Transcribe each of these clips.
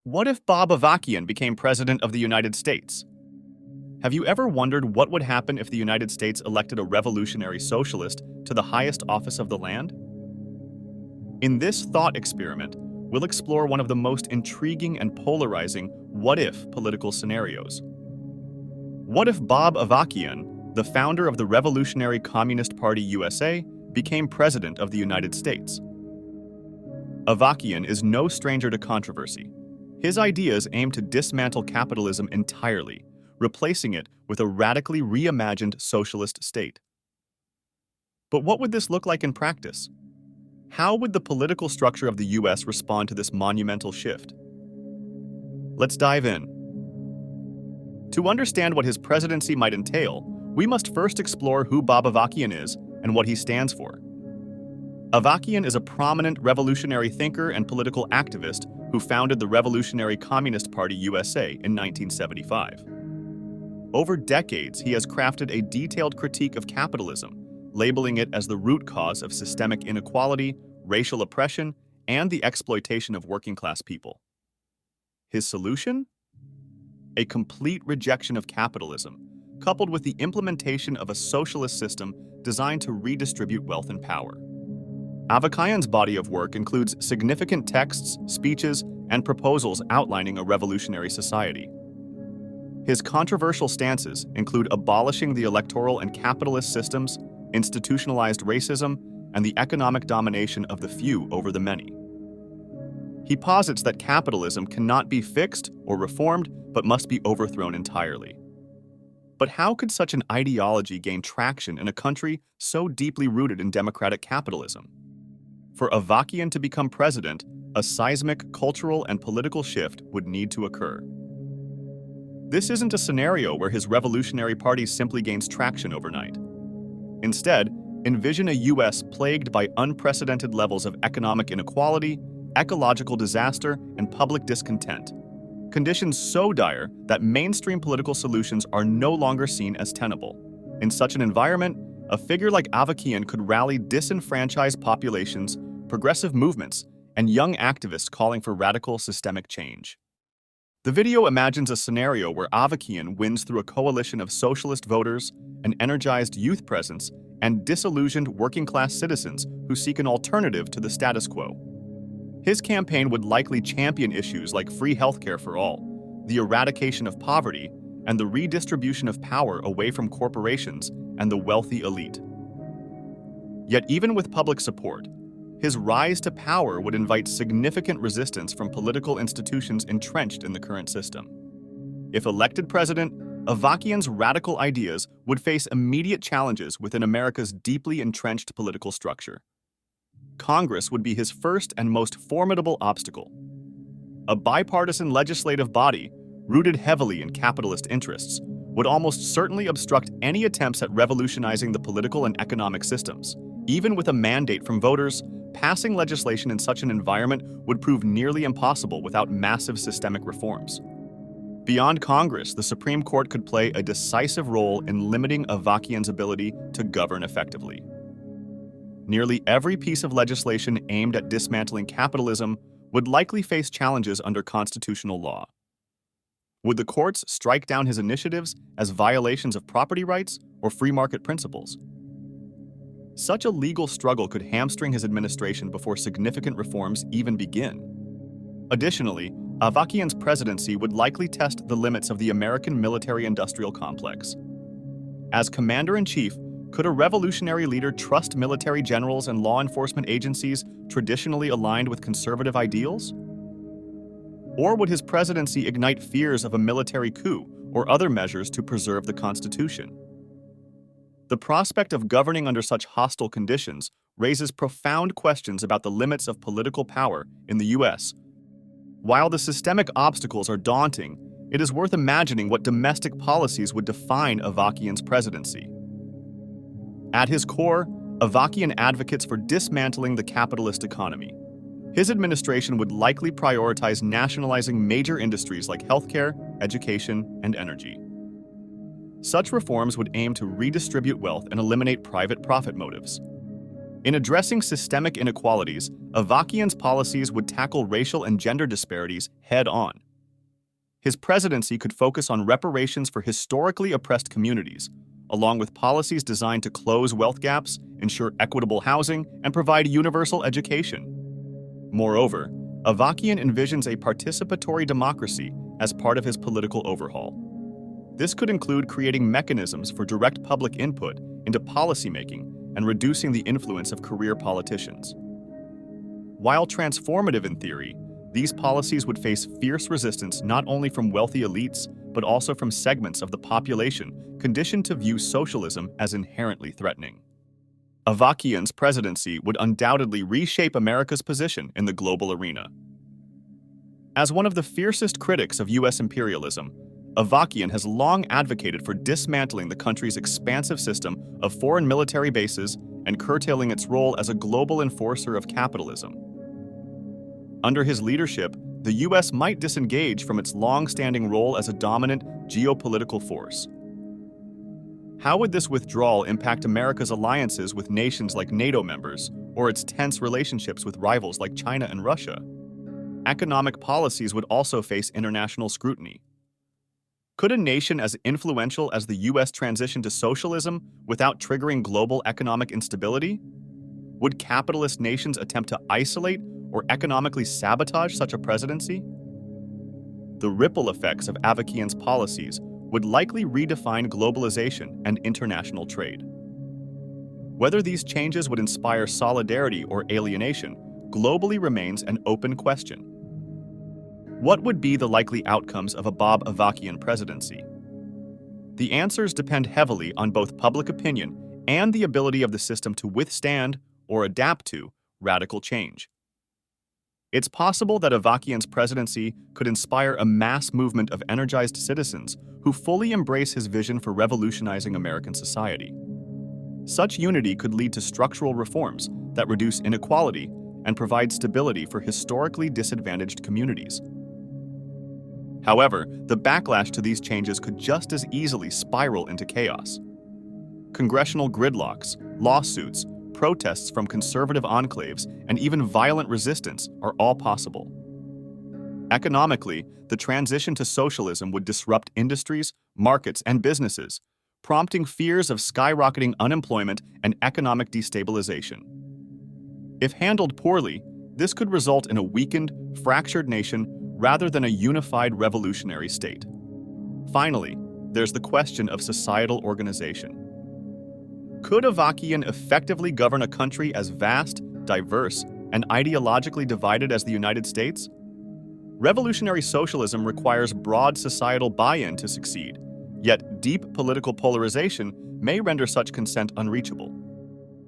What if Bob Avakian became president of the United States? Have you ever wondered what would happen if the United States elected a revolutionary socialist to the highest office of the land? In this thought experiment, we'll explore one of the most intriguing and polarizing what-if political scenarios. What if Bob Avakian, the founder of the Revolutionary Communist Party USA, became president of the United States? Avakian is no stranger to controversy. His ideas aim to dismantle capitalism entirely, replacing it with a radically reimagined socialist state. But what would this look like in practice? How would the political structure of the US respond to this monumental shift? Let's dive in. To understand what his presidency might entail, we must first explore who Bob Avakian is and what he stands for. Avakian is a prominent revolutionary thinker and political activist who founded the Revolutionary Communist Party USA in 1975. Over decades, he has crafted a detailed critique of capitalism, labeling it as the root cause of systemic inequality, racial oppression, and the exploitation of working-class people. His solution? A complete rejection of capitalism, coupled with the implementation of a socialist system designed to redistribute wealth and power. Avakian's body of work includes significant texts, speeches, and proposals outlining a revolutionary society. His controversial stances include abolishing the electoral and capitalist systems, institutionalized racism, and the economic domination of the few over the many. He posits that capitalism cannot be fixed or reformed, but must be overthrown entirely. But how could such an ideology gain traction in a country so deeply rooted in democratic capitalism? For Avakian to become president, a seismic cultural and political shift would need to occur. This isn't a scenario where his revolutionary party simply gains traction overnight. Instead, envision a US plagued by unprecedented levels of economic inequality, ecological disaster, and public discontent. Conditions so dire that mainstream political solutions are no longer seen as tenable. In such an environment, a figure like Avakian could rally disenfranchised populations, progressive movements, and young activists calling for radical systemic change. The video imagines a scenario where Avakian wins through a coalition of socialist voters, an energized youth presence, and disillusioned working-class citizens who seek an alternative to the status quo. His campaign would likely champion issues like free healthcare for all, the eradication of poverty, and the redistribution of power away from corporations and the wealthy elite. Yet even with public support, his rise to power would invite significant resistance from political institutions entrenched in the current system. If elected president, Avakian's radical ideas would face immediate challenges within America's deeply entrenched political structure. Congress would be his first and most formidable obstacle. A bipartisan legislative body, rooted heavily in capitalist interests, would almost certainly obstruct any attempts at revolutionizing the political and economic systems. Even with a mandate from voters, passing legislation in such an environment would prove nearly impossible without massive systemic reforms. Beyond Congress, the Supreme Court could play a decisive role in limiting Avakian's ability to govern effectively. Nearly every piece of legislation aimed at dismantling capitalism would likely face challenges under constitutional law. Would the courts strike down his initiatives as violations of property rights or free market principles? Such a legal struggle could hamstring his administration before significant reforms even begin. Additionally, Avakian's presidency would likely test the limits of the American military-industrial complex. As commander-in-chief, could a revolutionary leader trust military generals and law enforcement agencies traditionally aligned with conservative ideals? Or would his presidency ignite fears of a military coup or other measures to preserve the Constitution? The prospect of governing under such hostile conditions raises profound questions about the limits of political power in the US. While the systemic obstacles are daunting, it is worth imagining what domestic policies would define Avakian's presidency. At his core, Avakian advocates for dismantling the capitalist economy. His administration would likely prioritize nationalizing major industries like healthcare, education, and energy. Such reforms would aim to redistribute wealth and eliminate private profit motives. In addressing systemic inequalities, Avakian's policies would tackle racial and gender disparities head-on. His presidency could focus on reparations for historically oppressed communities, along with policies designed to close wealth gaps, ensure equitable housing, and provide universal education. Moreover, Avakian envisions a participatory democracy as part of his political overhaul. This could include creating mechanisms for direct public input into policymaking and reducing the influence of career politicians. While transformative in theory, these policies would face fierce resistance not only from wealthy elites, but also from segments of the population conditioned to view socialism as inherently threatening. Avakian's presidency would undoubtedly reshape America's position in the global arena. As one of the fiercest critics of U.S. imperialism, Avakian has long advocated for dismantling the country's expansive system of foreign military bases and curtailing its role as a global enforcer of capitalism. Under his leadership, the U.S. might disengage from its long-standing role as a dominant geopolitical force. How would this withdrawal impact America's alliances with nations like NATO members, or its tense relationships with rivals like China and Russia? Economic policies would also face international scrutiny. Could a nation as influential as the U.S. transition to socialism without triggering global economic instability? Would capitalist nations attempt to isolate or economically sabotage such a presidency? The ripple effects of Avakian's policies would likely redefine globalization and international trade. Whether these changes would inspire solidarity or alienation globally remains an open question. What would be the likely outcomes of a Bob Avakian presidency? The answers depend heavily on both public opinion and the ability of the system to withstand or adapt to radical change. It's possible that Avakian's presidency could inspire a mass movement of energized citizens who fully embrace his vision for revolutionizing American society. Such unity could lead to structural reforms that reduce inequality and provide stability for historically disadvantaged communities. However, the backlash to these changes could just as easily spiral into chaos. Congressional gridlocks, lawsuits, protests from conservative enclaves, and even violent resistance are all possible. Economically, the transition to socialism would disrupt industries, markets, and businesses, prompting fears of skyrocketing unemployment and economic destabilization. If handled poorly, this could result in a weakened, fractured nation rather than a unified revolutionary state. Finally, there's the question of societal organization. Could Avakian effectively govern a country as vast, diverse, and ideologically divided as the United States? Revolutionary socialism requires broad societal buy-in to succeed, yet deep political polarization may render such consent unreachable.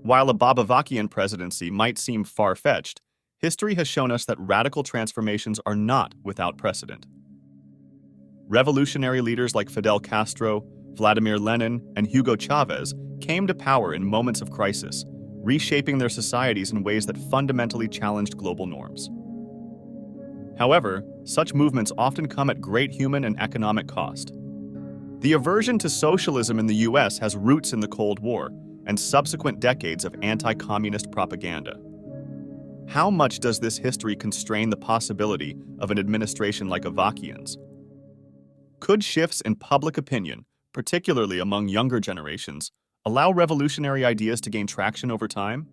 While a Bob Avakian presidency might seem far-fetched, history has shown us that radical transformations are not without precedent. Revolutionary leaders like Fidel Castro, Vladimir Lenin, and Hugo Chavez came to power in moments of crisis, reshaping their societies in ways that fundamentally challenged global norms. However, such movements often come at great human and economic cost. The aversion to socialism in the U.S. has roots in the Cold War and subsequent decades of anti-communist propaganda. How much does this history constrain the possibility of an administration like Avakian's? Could shifts in public opinion, particularly among younger generations, allow revolutionary ideas to gain traction over time?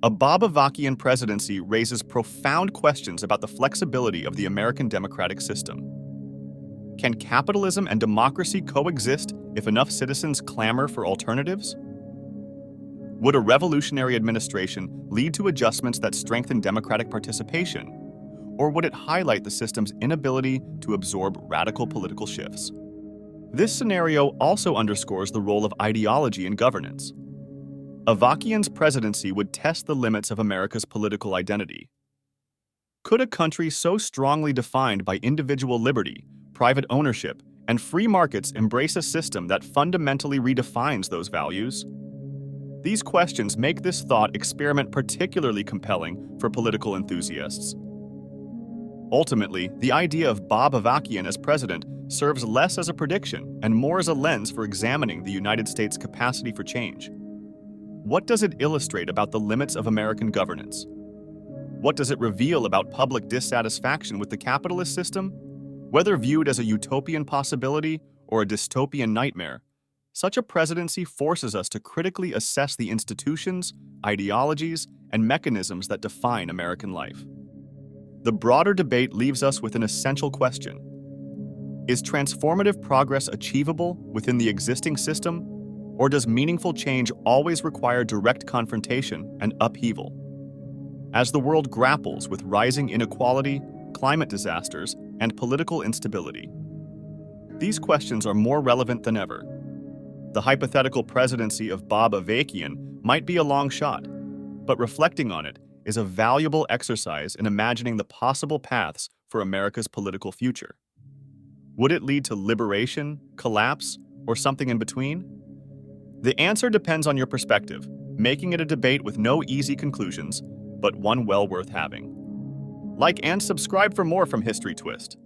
A Bob Avakian presidency raises profound questions about the flexibility of the American democratic system. Can capitalism and democracy coexist if enough citizens clamor for alternatives? Would a revolutionary administration lead to adjustments that strengthen democratic participation, or would it highlight the system's inability to absorb radical political shifts? This scenario also underscores the role of ideology in governance. Avakian's presidency would test the limits of America's political identity. Could a country so strongly defined by individual liberty, private ownership, and free markets embrace a system that fundamentally redefines those values? These questions make this thought experiment particularly compelling for political enthusiasts. Ultimately, the idea of Bob Avakian as president serves less as a prediction and more as a lens for examining the United States' capacity for change. What does it illustrate about the limits of American governance? What does it reveal about public dissatisfaction with the capitalist system? Whether viewed as a utopian possibility or a dystopian nightmare, such a presidency forces us to critically assess the institutions, ideologies, and mechanisms that define American life. The broader debate leaves us with an essential question. Is transformative progress achievable within the existing system, or does meaningful change always require direct confrontation and upheaval? As the world grapples with rising inequality, climate disasters, and political instability, these questions are more relevant than ever. The hypothetical presidency of Bob Avakian might be a long shot, but reflecting on it is a valuable exercise in imagining the possible paths for America's political future. Would it lead to liberation, collapse, or something in between? The answer depends on your perspective, making it a debate with no easy conclusions, but one well worth having. Like and subscribe for more from History Twist.